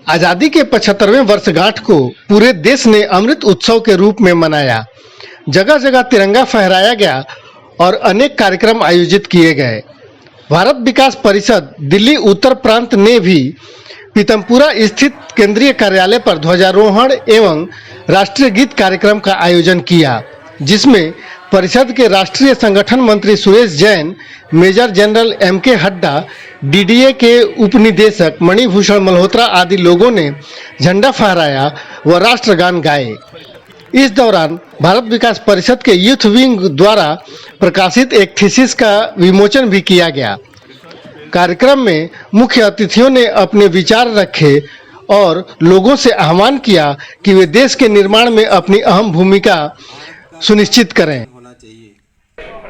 आजादी के 75वें वर्षगांठ को पूरे देश ने अमृत उत्सव के रूप में मनाया। जगह जगह तिरंगा फहराया गया और अनेक कार्यक्रम आयोजित किए गए। भारत विकास परिषद दिल्ली उत्तर प्रांत ने भी पीतमपुरा स्थित केंद्रीय कार्यालय पर ध्वजारोहण एवं राष्ट्रीय गीत कार्यक्रम का आयोजन किया, जिसमें परिषद के राष्ट्रीय संगठन मंत्री Suresh Jain, major general M K. Hadda, DDA के उपनिदेशक मणिभूषण मल्होत्रा आदि लोगों ने झंडा फहराया व राष्ट्रगान गाए। इस दौरान भारत विकास परिषद के यूथ विंग द्वारा प्रकाशित एक थीसिस का विमोचन भी किया गया। कार्यक्रम में मुख्य अतिथियों ने अपने विचार रखे और लोगों से आह्वान किया कि वे देश के निर्माण में अपनी अहम भूमिका सुनिश्चित करें।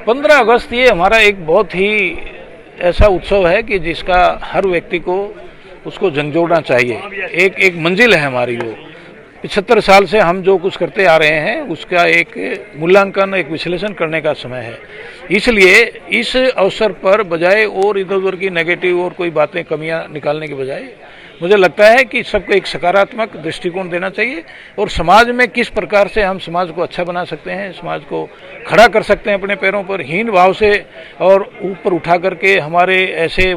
15 अगस्त ये हमारा एक बहुत ही ऐसा उत्सव है कि जिसका हर व्यक्ति को उसको झंझोड़ना चाहिए। एक मंजिल है हमारी, वो 75 साल से हम जो कुछ करते आ रहे हैं उसका एक मूल्यांकन, एक विश्लेषण करने का समय है। इसलिए इस अवसर पर बजाय और इधर उधर की नेगेटिव और कोई बातें, कमियां निकालने के बजाय मुझे लगता है कि सबको एक सकारात्मक दृष्टिकोण देना चाहिए और समाज में किस प्रकार से हम समाज को अच्छा बना सकते हैं, समाज को खड़ा कर सकते हैं अपने पैरों पर हीन भाव से और ऊपर उठा करके हमारे ऐसे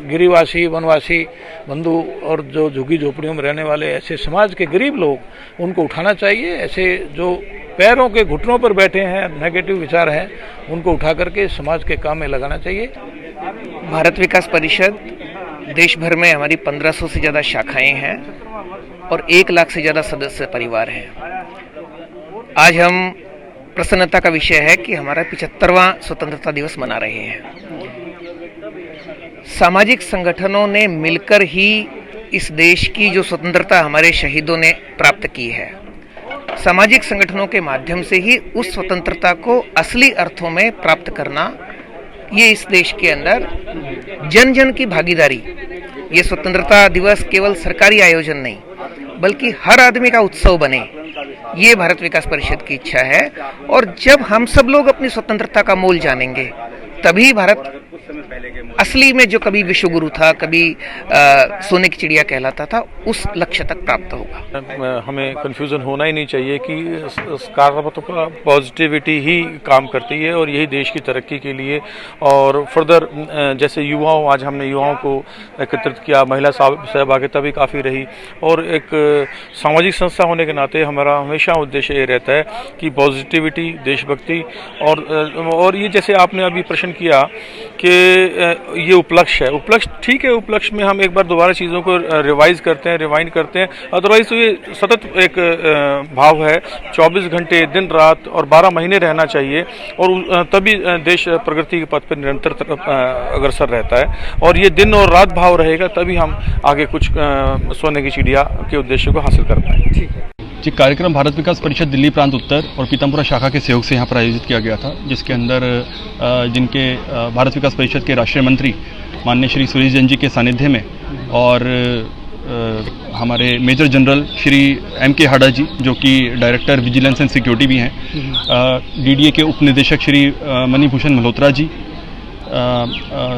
गिरिवासी वनवासी बंधु और जो झुग्गी झोपड़ियों में रहने वाले ऐसे समाज के गरीब लोग, उनको उठाना चाहिए। ऐसे जो पैरों के घुटनों पर बैठे हैं, नेगेटिव विचार हैं, उनको उठा करके समाज के काम में लगाना चाहिए। भारत विकास परिषद देश भर में हमारी 1500 से ज़्यादा शाखाएं हैं और 1 लाख से ज़्यादा सदस्य परिवार हैं। आज हम प्रसन्नता का विषय है कि हमारा 75वां स्वतंत्रता दिवस मना रहे हैं। सामाजिक संगठनों ने मिलकर ही इस देश की जो स्वतंत्रता हमारे शहीदों ने प्राप्त की है, सामाजिक संगठनों के माध्यम से ही उस स्वतंत्रता को असली अर्थों में प्राप्त करना, ये इस देश के अंदर जन जन की भागीदारी, ये स्वतंत्रता दिवस केवल सरकारी आयोजन नहीं बल्कि हर आदमी का उत्सव बने, ये भारत विकास परिषद की इच्छा है। और जब हम सब लोग अपनी स्वतंत्रता का मोल जानेंगे तभी भारत असली में जो कभी विश्वगुरु था, कभी सोने की चिड़िया कहलाता था, उस लक्ष्य तक प्राप्त होगा। हमें कंफ्यूजन होना ही नहीं चाहिए कि सकारात्मक पॉजिटिविटी ही काम करती है और यही देश की तरक्की के लिए और फर्दर जैसे युवाओं, आज हमने युवाओं को एकत्रित किया, महिला सहभागिता भी काफ़ी रही और एक सामाजिक संस्था होने के नाते हमारा हमेशा उद्देश्य ये रहता है कि पॉजिटिविटी, देशभक्ति और ये जैसे आपने अभी प्रश्न किया कि ये उपलक्ष्य है, उपलक्ष्य ठीक है, उपलक्ष्य में हम एक बार दोबारा चीज़ों को रिवाइज करते हैं, रिवाइंड करते हैं। अदरवाइज तो ये सतत एक भाव है, 24 घंटे दिन रात और 12 महीने रहना चाहिए और तभी देश प्रगति के पथ पर निरंतर अग्रसर रहता है। और ये दिन और रात भाव रहेगा तभी हम आगे कुछ सोने की चिड़िया के उद्देश्य को हासिल कर पाएंगे। जी, कार्यक्रम भारत विकास परिषद दिल्ली प्रांत उत्तर और पीतमपुरा शाखा के सहयोग से यहाँ पर आयोजित किया गया था, जिसके अंदर जिनके भारत विकास परिषद के राष्ट्रीय मंत्री माननीय श्री सुरेश जैन जी के सानिध्य में और हमारे major general Shri M K. Hadda ji, जो कि डायरेक्टर विजिलेंस एंड सिक्योरिटी भी हैं, डीडीए के उपनिदेशक श्री मणिभूषण मल्होत्रा जी,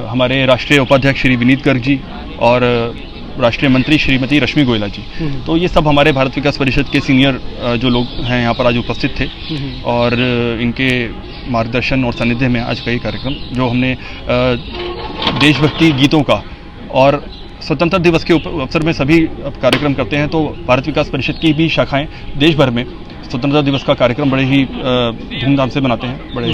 हमारे राष्ट्रीय उपाध्यक्ष श्री विनीत गर्ग जी और राष्ट्रीय मंत्री श्रीमती रश्मि गोयला जी। तो ये सब हमारे भारत विकास परिषद के सीनियर जो लोग हैं यहाँ पर आज उपस्थित थे और इनके मार्गदर्शन और सानिध्य में आज का ये कार्यक्रम, जो हमने देशभक्ति गीतों का और स्वतंत्रता दिवस के अवसर में सभी कार्यक्रम करते हैं, तो भारत विकास परिषद की भी शाखाएं देश भर में स्वतंत्रता दिवस का कार्यक्रम बड़े ही धूमधाम से मनाते हैं। बड़े